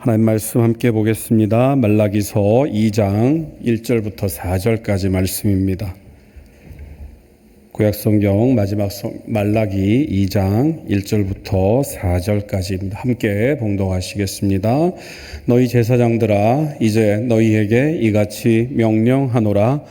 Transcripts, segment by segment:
하나님 말씀 함께 보겠습니다. 말라기서 2장 1절부터 4절까지 말씀입니다. 구약성경 마지막 말라기 2장 1절부터 4절까지입니다. 함께 봉독하시겠습니다. 너희 제사장들아, 이제 너희에게 이같이 명령하노라.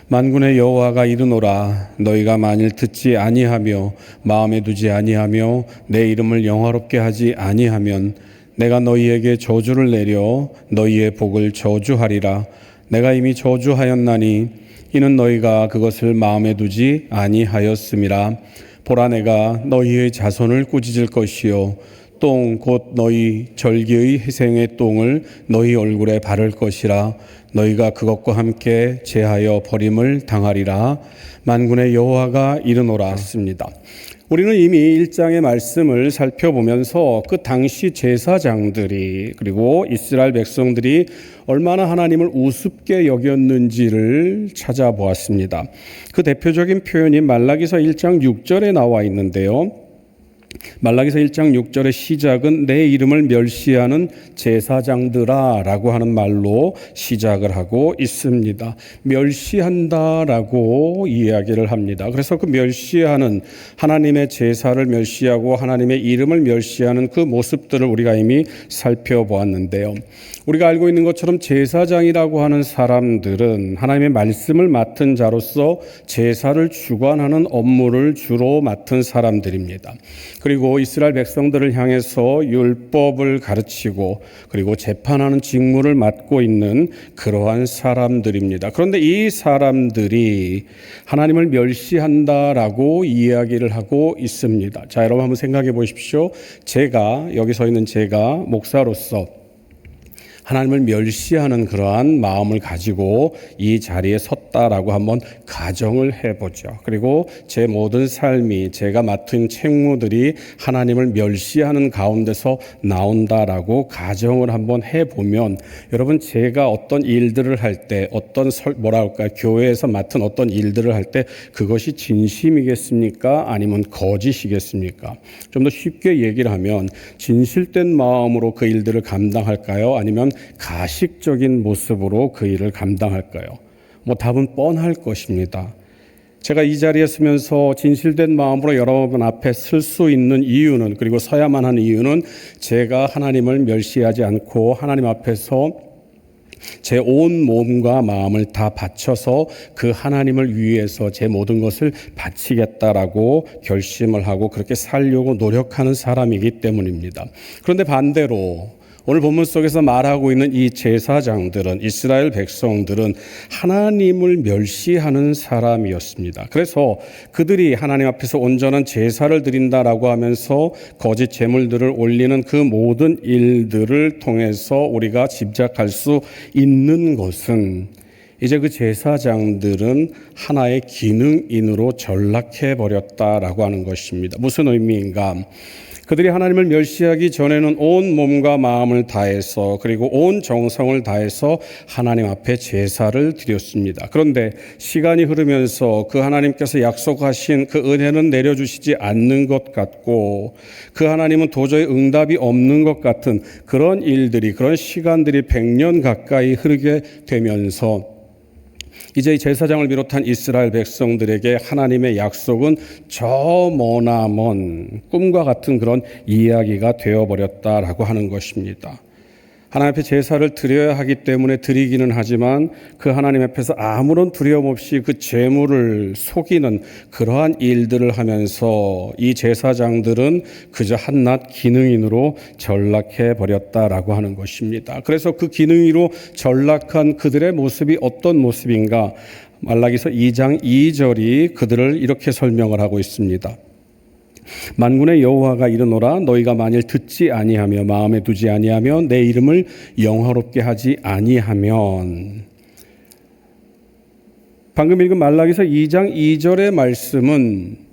만군의 여호와가 이르노라. 너희가 만일 듣지 아니하며 마음에 두지 아니하며 내 이름을 영화롭게 하지 아니하면 내가 너희에게 저주를 내려 너희의 복을 저주하리라. 내가 이미 저주하였나니 이는 너희가 그것을 마음에 두지 아니하였음이라. 보라, 내가 너희의 자손을 꾸짖을 것이요 똥 곧 너희 절기의 희생의 똥을 너희 얼굴에 바를 것이라. 너희가 그것과 함께 제하여 버림을 당하리라. 만군의 여호와가 이르노라 했습니다. 우리는 이미 1장의 말씀을 살펴보면서 그 당시 제사장들이 그리고 이스라엘 백성들이 얼마나 하나님을 우습게 여겼는지를 찾아보았습니다. 그 대표적인 표현이 말라기서 1장 6절에 나와 있는데요. 말라기서 1장 6절의 시작은 내 이름을 멸시하는 제사장들아 라고 하는 말로 시작을 하고 있습니다. 멸시한다라고 이야기를 합니다. 그래서 그 멸시하는 하나님의 제사를 멸시하고 하나님의 이름을 멸시하는 그 모습들을 우리가 이미 살펴보았는데요. 우리가 알고 있는 것처럼 제사장이라고 하는 사람들은 하나님의 말씀을 맡은 자로서 제사를 주관하는 업무를 주로 맡은 사람들입니다. 그리고 이스라엘 백성들을 향해서 율법을 가르치고 그리고 재판하는 직무를 맡고 있는 그러한 사람들입니다. 그런데 이 사람들이 하나님을 멸시한다라고 이야기를 하고 있습니다. 자, 여러분 한번 생각해 보십시오. 여기 서 있는 제가 목사로서 하나님을 멸시하는 그러한 마음을 가지고 이 자리에 섰다라고 한번 가정을 해보죠. 그리고 제 모든 삶이 제가 맡은 책무들이 하나님을 멸시하는 가운데서 나온다라고 가정을 한번 해보면 여러분, 제가 어떤 일들을 할 때 교회에서 맡은 어떤 일들을 할 때 그것이 진심이겠습니까? 아니면 거짓이겠습니까? 좀 더 쉽게 얘기를 하면 진실된 마음으로 그 일들을 감당할까요? 아니면 가식적인 모습으로 그 일을 감당할까요? 답은 뻔할 것입니다. 제가 이 자리에 서면서 진실된 마음으로 여러분 앞에 설 수 있는 이유는, 그리고 서야만 하는 이유는 제가 하나님을 멸시하지 않고 하나님 앞에서 제 온 몸과 마음을 다 바쳐서 그 하나님을 위해서 제 모든 것을 바치겠다라고 결심을 하고 그렇게 살려고 노력하는 사람이기 때문입니다. 그런데 반대로 오늘 본문 속에서 말하고 있는 이 제사장들은, 이스라엘 백성들은 하나님을 멸시하는 사람이었습니다. 그래서 그들이 하나님 앞에서 온전한 제사를 드린다라고 하면서 거짓 제물들을 올리는 그 모든 일들을 통해서 우리가 짐작할 수 있는 것은 이제 그 제사장들은 하나의 기능인으로 전락해 버렸다라고 하는 것입니다. 무슨 의미인가? 그들이 하나님을 멸시하기 전에는 온 몸과 마음을 다해서 그리고 온 정성을 다해서 하나님 앞에 제사를 드렸습니다. 그런데 시간이 흐르면서 그 하나님께서 약속하신 그 은혜는 내려주시지 않는 것 같고 그 하나님은 도저히 응답이 없는 것 같은 그런 시간들이 100년 가까이 흐르게 되면서 이제 이 제사장을 비롯한 이스라엘 백성들에게 하나님의 약속은 저 머나먼 꿈과 같은 그런 이야기가 되어버렸다라고 하는 것입니다. 하나님 앞에 제사를 드려야 하기 때문에 드리기는 하지만 그 하나님 앞에서 아무런 두려움 없이 그 제물을 속이는 그러한 일들을 하면서 이 제사장들은 그저 한낱 기능인으로 전락해 버렸다라고 하는 것입니다. 그래서 그 기능이로 전락한 그들의 모습이 어떤 모습인가? 말라기서 2장 2절이 그들을 이렇게 설명을 하고 있습니다. 만군의 여호와가 이르노라. 너희가 만일 듣지 아니하며 마음에 두지 아니하며 내 이름을 영화롭게 하지 아니하면. 방금 읽은 말라기서 2장 2절의 말씀은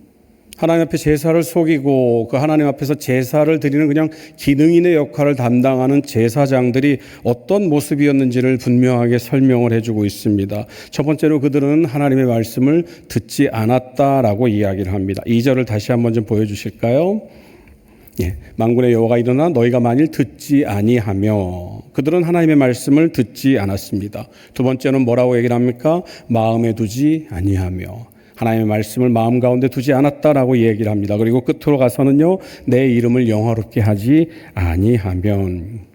하나님 앞에 제사를 속이고 그 하나님 앞에서 제사를 드리는 그냥 기능인의 역할을 담당하는 제사장들이 어떤 모습이었는지를 분명하게 설명을 해주고 있습니다. 첫 번째로 그들은 하나님의 말씀을 듣지 않았다라고 이야기를 합니다. 2절을 다시 한번 좀 보여주실까요? 만군의 여호와가 일어나 너희가 만일 듣지 아니하며, 그들은 하나님의 말씀을 듣지 않았습니다. 두 번째는 뭐라고 얘기를 합니까? 마음에 두지 아니하며, 하나님의 말씀을 마음 가운데 두지 않았다라고 얘기를 합니다. 그리고 끝으로 가서는요, 내 이름을 영화롭게 하지 아니하면.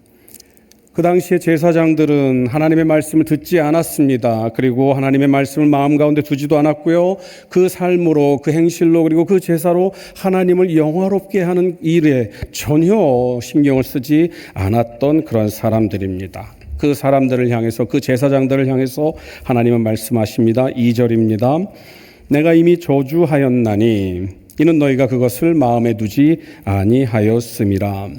그 당시에 제사장들은 하나님의 말씀을 듣지 않았습니다. 그리고 하나님의 말씀을 마음 가운데 두지도 않았고요. 그 삶으로, 그 행실로, 그리고 그 제사로 하나님을 영화롭게 하는 일에 전혀 신경을 쓰지 않았던 그런 사람들입니다. 그 사람들을 향해서, 그 제사장들을 향해서 하나님은 말씀하십니다. 2절입니다. 내가 이미 저주하였나니 이는 너희가 그것을 마음에 두지 아니하였음이라.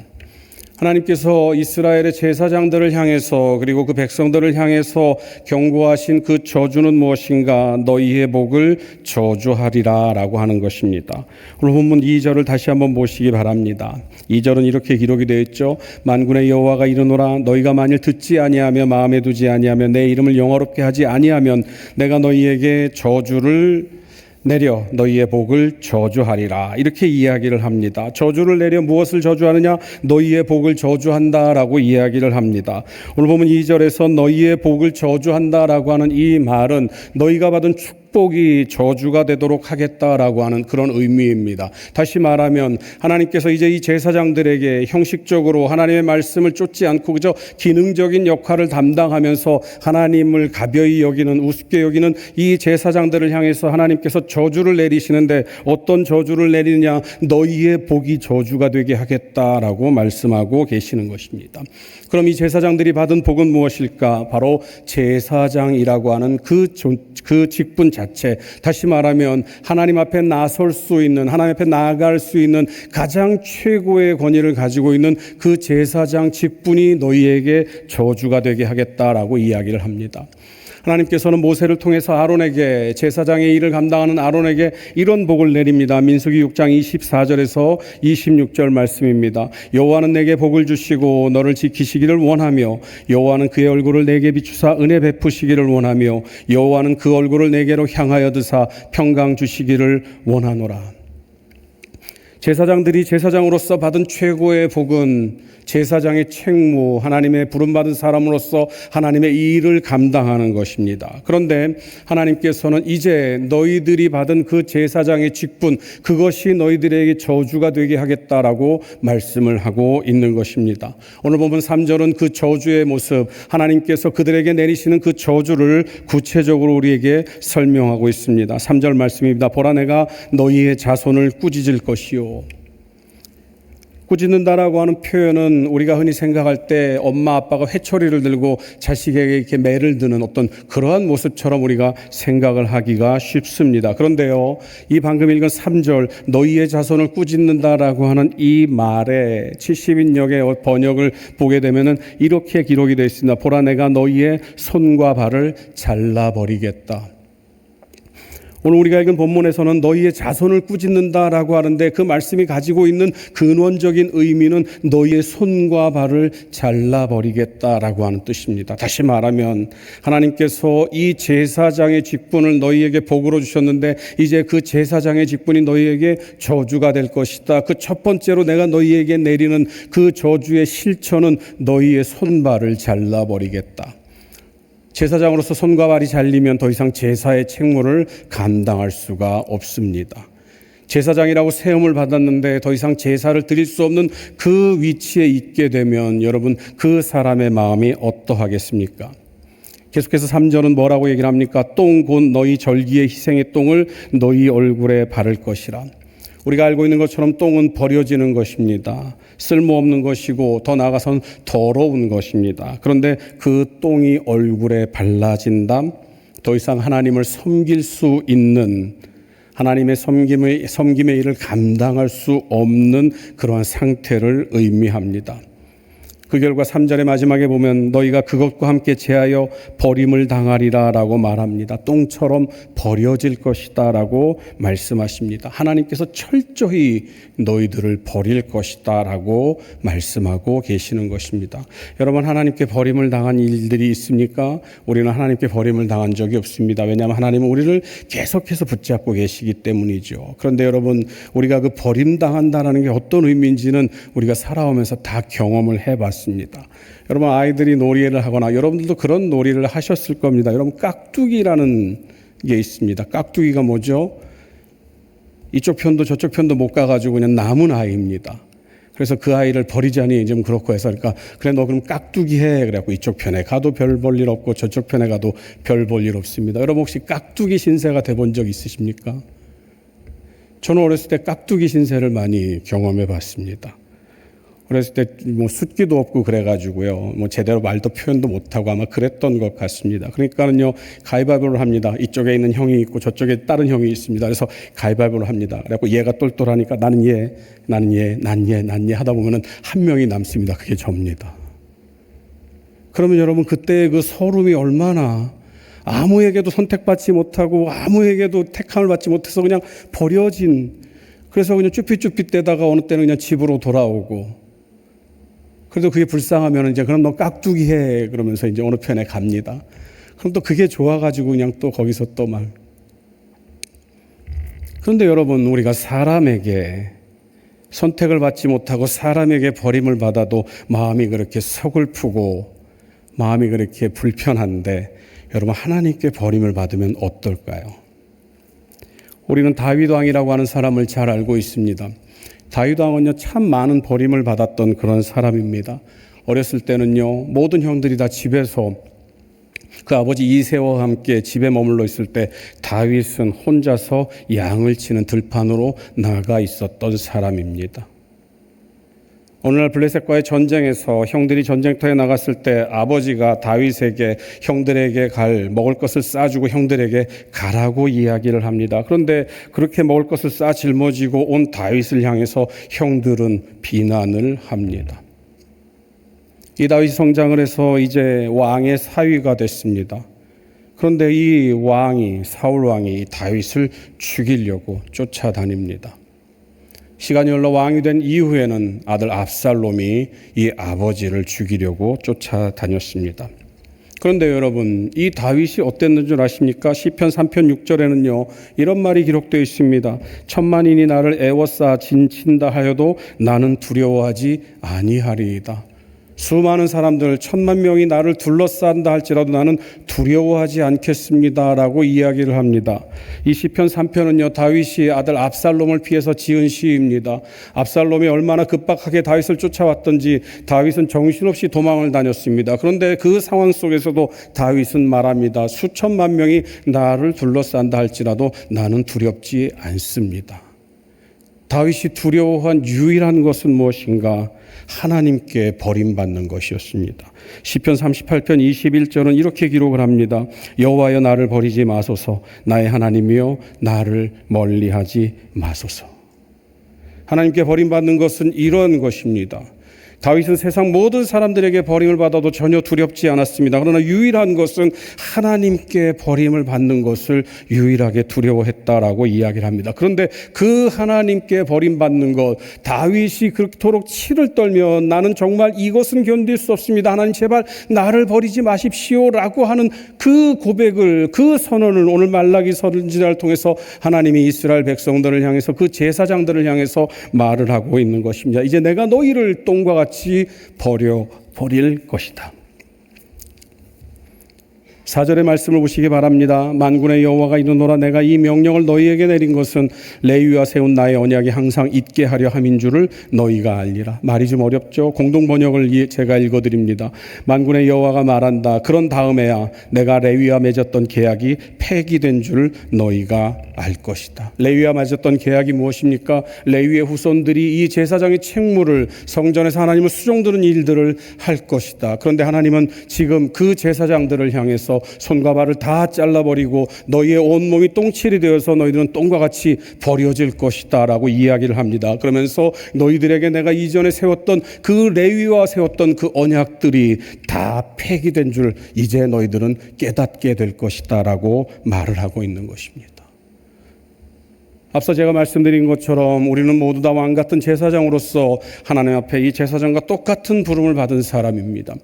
하나님께서 이스라엘의 제사장들을 향해서, 그리고 그 백성들을 향해서 경고하신 그 저주는 무엇인가? 너희의 복을 저주하리라 라고 하는 것입니다. 오늘 본문 2절을 다시 한번 보시기 바랍니다. 2절은 이렇게 기록이 되어 있죠. 만군의 여호와가 이르노라 너희가 만일 듣지 아니하며 마음에 두지 아니하며 내 이름을 영화롭게 하지 아니하면 내가 너희에게 저주를 내려 너희의 복을 저주하리라. 이렇게 이야기를 합니다. 저주를 내려 무엇을 저주하느냐? 너희의 복을 저주한다라고 이야기를 합니다. 오늘 보면 2절에서 너희의 복을 저주한다라고 하는 이 말은 너희가 받은 축복이 저주가 되도록 하겠다라고 하는 그런 의미입니다. 다시 말하면 하나님께서 이제 이 제사장들에게 형식적으로 하나님의 말씀을 쫓지 않고 그저 기능적인 역할을 담당하면서 하나님을 가벼이 여기는, 우습게 여기는 이 제사장들을 향해서 하나님께서 저주를 내리시는데, 어떤 저주를 내리느냐? 너희의 복이 저주가 되게 하겠다라고 말씀하고 계시는 것입니다. 그럼 이 제사장들이 받은 복은 무엇일까? 바로 제사장이라고 하는 그 직분 자체, 다시 말하면 하나님 앞에 나설 수 있는, 하나님 앞에 나아갈 수 있는 가장 최고의 권위를 가지고 있는 그 제사장 직분이 너희에게 저주가 되게 하겠다라고 이야기를 합니다. 하나님께서는 모세를 통해서 아론에게, 제사장의 일을 감당하는 아론에게 이런 복을 내립니다. 민수기 6장 24절에서 26절 말씀입니다. 여호와는 내게 복을 주시고 너를 지키시기를 원하며 여호와는 그의 얼굴을 내게 비추사 은혜 베푸시기를 원하며 여호와는 그 얼굴을 내게로 향하여 드사 평강 주시기를 원하노라. 제사장들이 제사장으로서 받은 최고의 복은 제사장의 책무, 하나님의 부름받은 사람으로서 하나님의 일을 감당하는 것입니다. 그런데 하나님께서는 이제 너희들이 받은 그 제사장의 직분, 그것이 너희들에게 저주가 되게 하겠다라고 말씀을 하고 있는 것입니다. 오늘 보면 3절은 그 저주의 모습, 하나님께서 그들에게 내리시는 그 저주를 구체적으로 우리에게 설명하고 있습니다. 3절 말씀입니다. 보라 내가 너희의 자손을 꾸짖을 것이요. 꾸짖는다라고 하는 표현은 우리가 흔히 생각할 때 엄마 아빠가 회초리를 들고 자식에게 이렇게 매를 드는 어떤 그러한 모습처럼 우리가 생각을 하기가 쉽습니다. 그런데요, 이 방금 읽은 3절 너희의 자손을 꾸짖는다라고 하는 이 말의 70인역의 번역을 보게 되면은 이렇게 기록이 되어 있습니다. 보라 내가 너희의 손과 발을 잘라버리겠다. 오늘 우리가 읽은 본문에서는 너희의 자손을 꾸짖는다라고 하는데 그 말씀이 가지고 있는 근원적인 의미는 너희의 손과 발을 잘라버리겠다라고 하는 뜻입니다. 다시 말하면 하나님께서 이 제사장의 직분을 너희에게 복으로 주셨는데 이제 그 제사장의 직분이 너희에게 저주가 될 것이다. 그 첫 번째로 내가 너희에게 내리는 그 저주의 실천은 너희의 손발을 잘라버리겠다. 제사장으로서 손과 발이 잘리면 더 이상 제사의 책무를 감당할 수가 없습니다. 제사장이라고 세움을 받았는데 더 이상 제사를 드릴 수 없는 그 위치에 있게 되면 여러분 그 사람의 마음이 어떠하겠습니까? 계속해서 3절은 뭐라고 얘기를 합니까? 똥 곧 너희 절기의 희생의 똥을 너희 얼굴에 바를 것이라. 우리가 알고 있는 것처럼 똥은 버려지는 것입니다. 쓸모없는 것이고 더 나아가서는 더러운 것입니다. 그런데 그 똥이 얼굴에 발라진다. 더 이상 하나님을 섬길 수 있는, 하나님의 섬김의 일을 감당할 수 없는 그러한 상태를 의미합니다. 그 결과 3절의 마지막에 보면 너희가 그것과 함께 제하여 버림을 당하리라 라고 말합니다. 똥처럼 버려질 것이다 라고 말씀하십니다. 하나님께서 철저히 너희들을 버릴 것이다 라고 말씀하고 계시는 것입니다. 여러분, 하나님께 버림을 당한 일들이 있습니까? 우리는 하나님께 버림을 당한 적이 없습니다. 왜냐하면 하나님은 우리를 계속해서 붙잡고 계시기 때문이죠. 그런데 여러분, 우리가 그 버림당한다는 게 어떤 의미인지는 우리가 살아오면서 다 경험을 해봤습니다. 여러분, 아이들이 놀이를 하거나 여러분들도 그런 놀이를 하셨을 겁니다. 여러분, 깍두기라는 게 있습니다. 깍두기가 뭐죠? 이쪽 편도 저쪽 편도 못 가가지고 그냥 남은 아이입니다. 그래서 그 아이를 버리자니 좀 그렇고 해서 그러니까 그래 너 그럼 깍두기 해 그래갖고 이쪽 편에 가도 별 볼 일 없고 저쪽 편에 가도 별 볼 일 없습니다. 여러분, 혹시 깍두기 신세가 돼본 적 있으십니까? 저는 어렸을 때 깍두기 신세를 많이 경험해 봤습니다. 어렸을 때 뭐 숫기도 없고 그래가지고요, 뭐 제대로 말도 표현도 못하고 아마 그랬던 것 같습니다. 그러니까는요, 가위바위보를 합니다. 이쪽에 있는 형이 있고 저쪽에 다른 형이 있습니다. 그래서 가위바위보를 합니다. 그래갖고 얘가 똘똘하니까 나는 얘, 난 얘 하다 보면은 한 명이 남습니다. 그게 접니다. 그러면 여러분, 그때의 그 서름이 얼마나, 아무에게도 선택받지 못하고 아무에게도 택함을 받지 못해서 그냥 버려진, 그래서 그냥 쭈삣쭈삣 대다가 어느 때는 그냥 집으로 돌아오고, 그래도 그게 불쌍하면 이제 그럼 너 깍두기 해 그러면서 이제 어느 편에 갑니다. 그럼 또 그게 좋아가지고 그냥 또 거기서 또 막. 그런데 여러분, 우리가 사람에게 선택을 받지 못하고 사람에게 버림을 받아도 마음이 그렇게 서글프고 마음이 그렇게 불편한데, 여러분, 하나님께 버림을 받으면 어떨까요? 우리는 다윗 왕이라고 하는 사람을 잘 알고 있습니다. 다윗 왕은요, 참 많은 버림을 받았던 그런 사람입니다. 어렸을 때는요, 모든 형들이 다 집에서 그 아버지 이새와 함께 집에 머물러 있을 때 다윗은 혼자서 양을 치는 들판으로 나가 있었던 사람입니다. 오늘날 블레셋과의 전쟁에서 형들이 전쟁터에 나갔을 때 아버지가 다윗에게 형들에게 먹을 것을 싸주고 형들에게 가라고 이야기를 합니다. 그런데 그렇게 먹을 것을 싸 짊어지고 온 다윗을 향해서 형들은 비난을 합니다. 이 다윗이 성장을 해서 이제 왕의 사위가 됐습니다. 그런데 이 왕이, 사울 왕이 다윗을 죽이려고 쫓아다닙니다. 시간이 흘러 왕이 된 이후에는 아들 압살롬이 이 아버지를 죽이려고 쫓아다녔습니다. 그런데 여러분, 이 다윗이 어땠는 줄 아십니까? 시편 3편 6절에는요, 이런 말이 기록되어 있습니다. 천만인이 나를 애워싸 진친다 하여도 나는 두려워하지 아니하리이다. 수많은 사람들, 10,000,000명이 나를 둘러싼다 할지라도 나는 두려워하지 않겠습니다 라고 이야기를 합니다. 이 시편 3편은요, 다윗이 아들 압살롬을 피해서 지은 시입니다. 압살롬이 얼마나 급박하게 다윗을 쫓아왔던지 다윗은 정신없이 도망을 다녔습니다. 그런데 그 상황 속에서도 다윗은 말합니다. 수천만 명이 나를 둘러싼다 할지라도 나는 두렵지 않습니다. 다윗이 두려워한 유일한 것은 무엇인가? 하나님께 버림받는 것이었습니다. 시편 38편 21절은 이렇게 기록을 합니다. 여호와여 나를 버리지 마소서, 나의 하나님이여 나를 멀리하지 마소서. 하나님께 버림받는 것은 이런 것입니다. 다윗은 세상 모든 사람들에게 버림을 받아도 전혀 두렵지 않았습니다. 그러나 유일한 것은 하나님께 버림을 받는 것을 유일하게 두려워했다라고 이야기를 합니다. 그런데 그 하나님께 버림받는 것, 다윗이 그토록 치를 떨며 나는 정말 이것은 견딜 수 없습니다. 하나님 제발 나를 버리지 마십시오라고 하는 그 고백을, 그 선언을 오늘 말라기 선지자를 통해서 하나님이 이스라엘 백성들을 향해서, 그 제사장들을 향해서 말을 하고 있는 것입니다. 이제 내가 너희를 똥과 같이 버릴 것이다. 4절의 말씀을 보시기 바랍니다. 만군의 여호와가 이르노라 내가 이 명령을 너희에게 내린 것은 레위와 세운 나의 언약이 항상 있게 하려 함인 줄을 너희가 알리라. 말이 좀 어렵죠? 공동 번역을 제가 읽어드립니다. 만군의 여호와가 말한다. 그런 다음에야 내가 레위와 맺었던 계약이 폐기된 줄을 너희가 알 것이다. 레위와 맺었던 계약이 무엇입니까? 레위의 후손들이 이 제사장의 책무를, 성전에서 하나님을 수종드는 일들을 할 것이다. 그런데 하나님은 지금 그 제사장들을 향해서 손과 발을 다 잘라버리고 너희의 온몸이 똥칠이 되어서 너희들은 똥과 같이 버려질 것이다 라고 이야기를 합니다. 그러면서 너희들에게 내가 이전에 세웠던 그 레위와 세웠던 그 언약들이 다 폐기된 줄 이제 너희들은 깨닫게 될 것이다 라고 말을 하고 있는 것입니다. 앞서 제가 말씀드린 것처럼 우리는 모두 다 왕같은 제사장으로서 하나님 앞에 이 제사장과 똑같은 부름을 받은 사람입니다.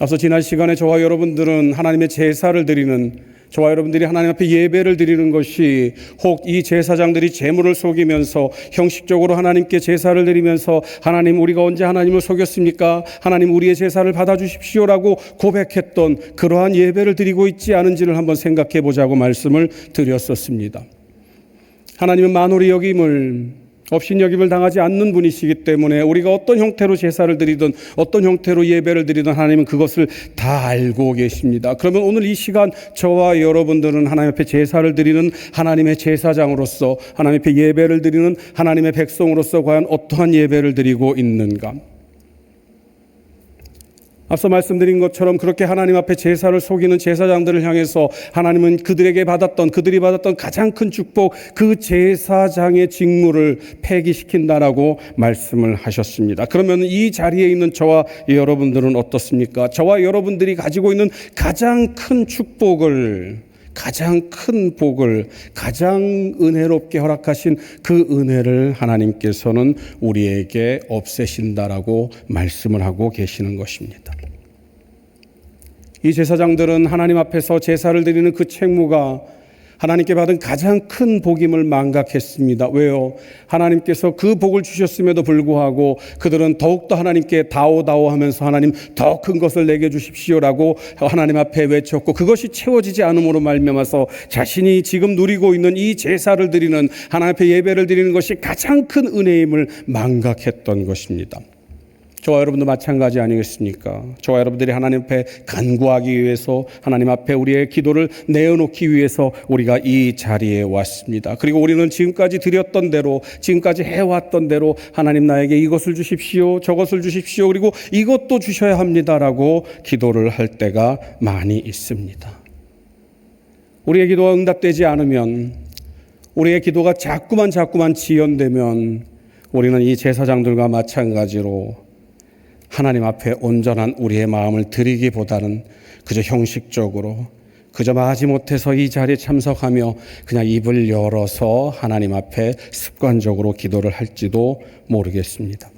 앞서 지난 시간에 저와 여러분들은 하나님의 제사를 드리는, 저와 여러분들이 하나님 앞에 예배를 드리는 것이 혹 이 제사장들이 재물을 속이면서 형식적으로 하나님께 제사를 드리면서 하나님 우리가 언제 하나님을 속였습니까? 하나님 우리의 제사를 받아주십시오라고 고백했던 그러한 예배를 드리고 있지 않은지를 한번 생각해 보자고 말씀을 드렸었습니다. 하나님은 만홀히 여김을, 업신여김을 당하지 않는 분이시기 때문에 우리가 어떤 형태로 제사를 드리든 어떤 형태로 예배를 드리든 하나님은 그것을 다 알고 계십니다. 그러면 오늘 이 시간 저와 여러분들은 하나님 앞에 제사를 드리는 하나님의 제사장으로서, 하나님 앞에 예배를 드리는 하나님의 백성으로서 과연 어떠한 예배를 드리고 있는가? 앞서 말씀드린 것처럼 그렇게 하나님 앞에 제사를 속이는 제사장들을 향해서 하나님은 그들이 받았던 가장 큰 축복, 그 제사장의 직무를 폐기시킨다라고 말씀을 하셨습니다. 그러면 이 자리에 있는 저와 여러분들은 어떻습니까? 저와 여러분들이 가지고 있는 가장 큰 축복을, 가장 큰 복을, 가장 은혜롭게 허락하신 그 은혜를 하나님께서는 우리에게 없애신다라고 말씀을 하고 계시는 것입니다. 이 제사장들은 하나님 앞에서 제사를 드리는 그 책무가 하나님께 받은 가장 큰 복임을 망각했습니다. 왜요? 하나님께서 그 복을 주셨음에도 불구하고 그들은 더욱더 하나님께 다오다오하면서 하나님 더 큰 것을 내게 주십시오라고 하나님 앞에 외쳤고, 그것이 채워지지 않음으로 말미암아서 자신이 지금 누리고 있는 이 제사를 드리는, 하나님 앞에 예배를 드리는 것이 가장 큰 은혜임을 망각했던 것입니다. 저와 여러분도 마찬가지 아니겠습니까? 저와 여러분들이 하나님 앞에 간구하기 위해서, 하나님 앞에 우리의 기도를 내어놓기 위해서 우리가 이 자리에 왔습니다. 그리고 우리는 지금까지 드렸던 대로, 지금까지 해왔던 대로 하나님 나에게 이것을 주십시오, 저것을 주십시오, 그리고 이것도 주셔야 합니다라고 기도를 할 때가 많이 있습니다. 우리의 기도가 응답되지 않으면, 우리의 기도가 자꾸만 지연되면 우리는 이 제사장들과 마찬가지로 하나님 앞에 온전한 우리의 마음을 드리기보다는 그저 형식적으로, 그저 마지못해서 이 자리에 참석하며 그냥 입을 열어서 하나님 앞에 습관적으로 기도를 할지도 모르겠습니다.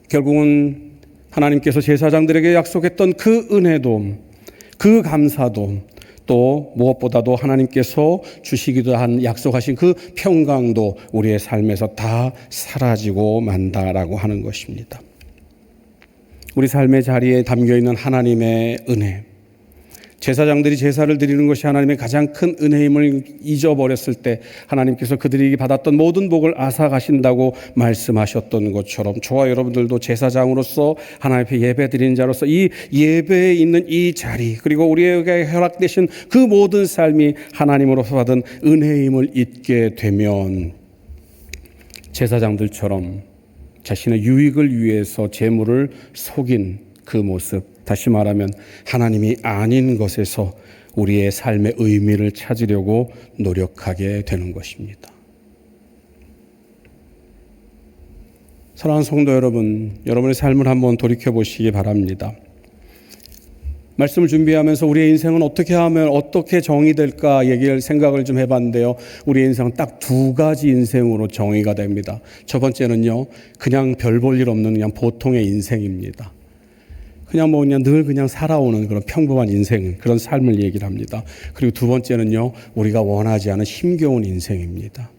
결국은 하나님께서 제사장들에게 약속했던 그 은혜도, 그 감사도, 또 무엇보다도 하나님께서 주시기도 한 약속하신 그 평강도 우리의 삶에서 다 사라지고 만다라고 하는 것입니다. 우리 삶의 자리에 담겨있는 하나님의 은혜, 제사장들이 제사를 드리는 것이 하나님의 가장 큰 은혜임을 잊어버렸을 때 하나님께서 그들이 받았던 모든 복을 앗아가신다고 말씀하셨던 것처럼 저와 여러분들도 제사장으로서 하나님 앞에 예배 드리는 자로서 이 예배에 있는 이 자리, 그리고 우리에게 허락되신 그 모든 삶이 하나님으로서 받은 은혜임을 잊게 되면 제사장들처럼 자신의 유익을 위해서 재물을 속인 그 모습, 다시 말하면 하나님이 아닌 것에서 우리의 삶의 의미를 찾으려고 노력하게 되는 것입니다. 사랑하는 성도 여러분, 여러분의 삶을 한번 돌이켜보시기 바랍니다. 말씀을 준비하면서 우리의 인생은 어떻게 하면 어떻게 정의될까 생각을 좀 해봤는데요. 우리의 인생은 딱 두 가지 인생으로 정의가 됩니다. 첫 번째는요, 그냥 별 볼 일 없는 그냥 보통의 인생입니다. 그냥 늘 살아오는 그런 평범한 인생, 그런 삶을 얘기를 합니다. 그리고 두 번째는요, 우리가 원하지 않은 힘겨운 인생입니다.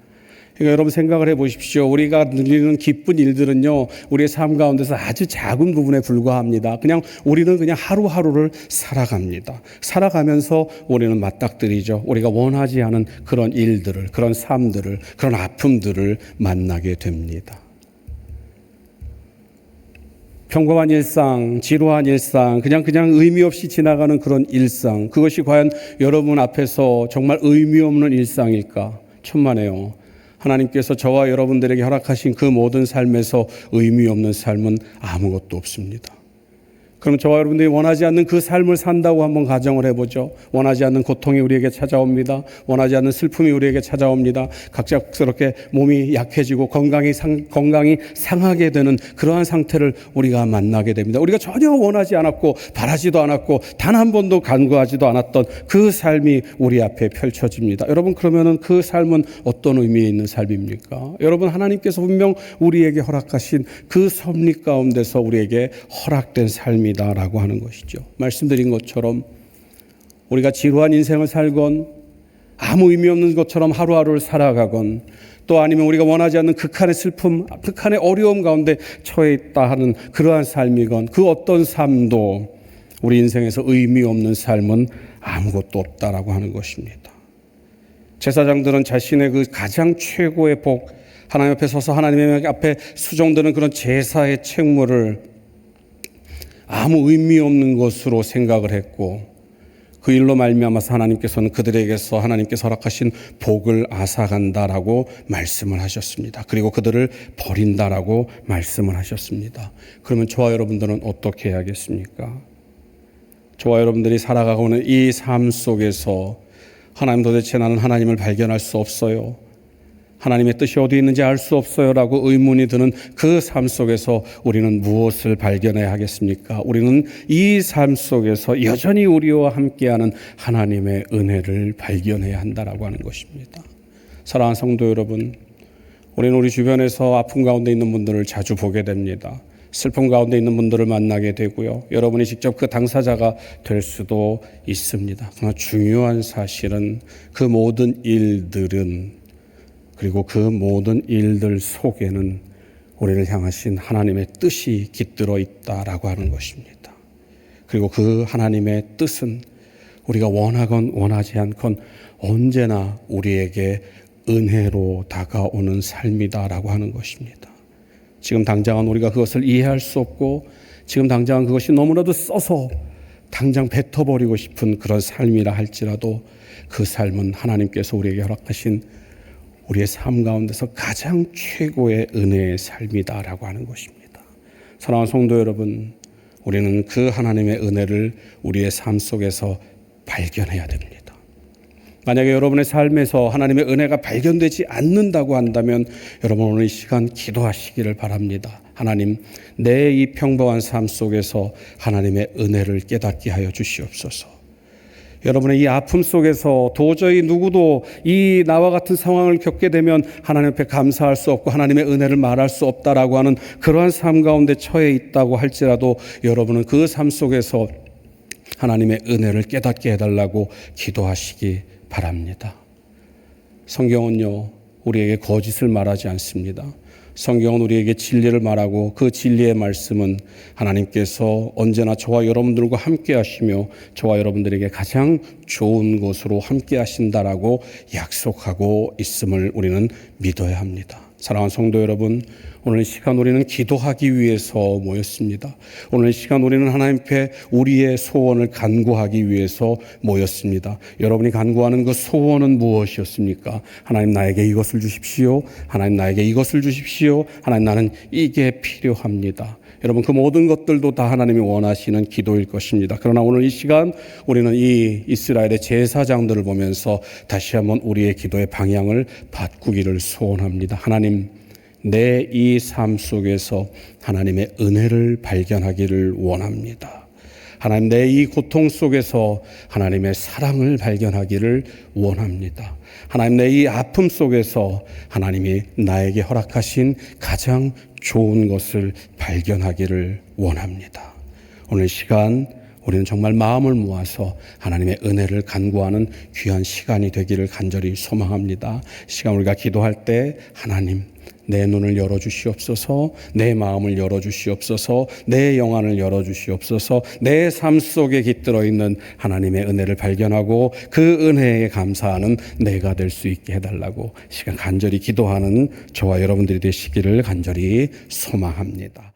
그러니까 여러분 생각을 해보십시오. 우리가 누리는 기쁜 일들은요, 우리의 삶 가운데서 아주 작은 부분에 불과합니다. 우리는 하루하루를 살아갑니다. 살아가면서 우리는 맞닥뜨리죠. 우리가 원하지 않은 그런 일들을, 그런 삶들을, 그런 아픔들을 만나게 됩니다. 평범한 일상, 지루한 일상, 그냥 의미 없이 지나가는 그런 일상, 그것이 과연 여러분 앞에서 정말 의미 없는 일상일까? 천만에요. 하나님께서 저와 여러분들에게 허락하신 그 모든 삶에서 의미 없는 삶은 아무것도 없습니다. 그럼 저와 여러분들이 원하지 않는 그 삶을 산다고 한번 가정을 해보죠. 원하지 않는 고통이 우리에게 찾아옵니다. 원하지 않는 슬픔이 우리에게 찾아옵니다. 갑작스럽게 몸이 약해지고 건강이 상하게 되는 그러한 상태를 우리가 만나게 됩니다. 우리가 전혀 원하지 않았고 바라지도 않았고 단 한 번도 간구하지도 않았던 그 삶이 우리 앞에 펼쳐집니다. 여러분, 그러면은 그 삶은 어떤 의미 있는 삶입니까? 여러분, 하나님께서 분명 우리에게 허락하신 그 섭리 가운데서 우리에게 허락된 삶이다라고 하는 것이죠. 말씀드린 것처럼 우리가 지루한 인생을 살건 아무 의미 없는 것처럼 하루하루를 살아가건 또 아니면 우리가 원하지 않는 극한의 슬픔, 극한의 어려움 가운데 처해 있다 하는 그러한 삶이건 그 어떤 삶도 우리 인생에서 의미 없는 삶은 아무것도 없다라고 하는 것입니다. 제사장들은 자신의 그 가장 최고의 복, 하나님 앞에 서서 하나님 앞에 수종되는 그런 제사의 책무를 아무 의미 없는 것으로 생각을 했고 그 일로 말미암아서 하나님께서는 그들에게서 하나님께서 허락하신 복을 앗아간다라고 말씀을 하셨습니다. 그리고 그들을 버린다라고 말씀을 하셨습니다. 그러면 저와 여러분들은 어떻게 해야겠습니까? 저와 여러분들이 살아가고 있는 이 삶 속에서 하나님, 도대체 나는 하나님을 발견할 수 없어요. 하나님의 뜻이 어디 있는지 알 수 없어요 라고 의문이 드는 그 삶 속에서 우리는 무엇을 발견해야 하겠습니까? 우리는 이 삶 속에서 여전히 우리와 함께하는 하나님의 은혜를 발견해야 한다라고 하는 것입니다. 사랑하는 성도 여러분, 우리는 우리 주변에서 아픔 가운데 있는 분들을 자주 보게 됩니다. 슬픔 가운데 있는 분들을 만나게 되고요. 여러분이 직접 그 당사자가 될 수도 있습니다. 그러나 중요한 사실은 그 모든 일들은 그리고 그 모든 일들 속에는 우리를 향하신 하나님의 뜻이 깃들어 있다라고 하는 것입니다. 그리고 그 하나님의 뜻은 우리가 원하건 원하지 않건 언제나 우리에게 은혜로 다가오는 삶이다라고 하는 것입니다. 지금 당장은 우리가 그것을 이해할 수 없고 지금 당장은 그것이 너무나도 써서 당장 뱉어버리고 싶은 그런 삶이라 할지라도 그 삶은 하나님께서 우리에게 허락하신 우리의 삶 가운데서 가장 최고의 은혜의 삶이다라고 하는 것입니다. 사랑하는 성도 여러분, 우리는 그 하나님의 은혜를 우리의 삶 속에서 발견해야 됩니다. 만약에 여러분의 삶에서 하나님의 은혜가 발견되지 않는다고 한다면 여러분 오늘 이 시간 기도하시기를 바랍니다. 하나님, 내 이 평범한 삶 속에서 하나님의 은혜를 깨닫게 하여 주시옵소서. 여러분의 이 아픔 속에서 도저히 누구도 이 나와 같은 상황을 겪게 되면 하나님 앞에 감사할 수 없고 하나님의 은혜를 말할 수 없다라고 하는 그러한 삶 가운데 처해 있다고 할지라도 여러분은 그 삶 속에서 하나님의 은혜를 깨닫게 해달라고 기도하시기 바랍니다. 성경은요, 우리에게 거짓을 말하지 않습니다. 성경은 우리에게 진리를 말하고 그 진리의 말씀은 하나님께서 언제나 저와 여러분들과 함께 하시며 저와 여러분들에게 가장 좋은 것으로 함께 하신다라고 약속하고 있음을 우리는 믿어야 합니다. 사랑하는 성도 여러분, 오늘 이 시간 우리는 기도하기 위해서 모였습니다. 오늘 이 시간 우리는 하나님 앞에 우리의 소원을 간구하기 위해서 모였습니다. 여러분이 간구하는 그 소원은 무엇이었습니까? 하나님, 나에게 이것을 주십시오. 하나님, 나에게 이것을 주십시오. 하나님, 나는 이게 필요합니다. 여러분, 그 모든 것들도 다 하나님이 원하시는 기도일 것입니다. 그러나 오늘 이 시간 우리는 이 이스라엘의 제사장들을 보면서 다시 한번 우리의 기도의 방향을 바꾸기를 소원합니다. 하나님, 내 이 삶 속에서 하나님의 은혜를 발견하기를 원합니다. 하나님, 내 이 고통 속에서 하나님의 사랑을 발견하기를 원합니다. 하나님, 내 이 아픔 속에서 하나님이 나에게 허락하신 가장 좋은 것을 발견하기를 원합니다. 오늘 시간 우리는 정말 마음을 모아서 하나님의 은혜를 간구하는 귀한 시간이 되기를 간절히 소망합니다. 시간 우리가 기도할 때 하나님, 내 눈을 열어주시옵소서, 내 마음을 열어주시옵소서, 내 영안을 열어주시옵소서, 내 삶 속에 깃들어 있는 하나님의 은혜를 발견하고 그 은혜에 감사하는 내가 될 수 있게 해달라고 시간 간절히 기도하는 저와 여러분들이 되시기를 간절히 소망합니다.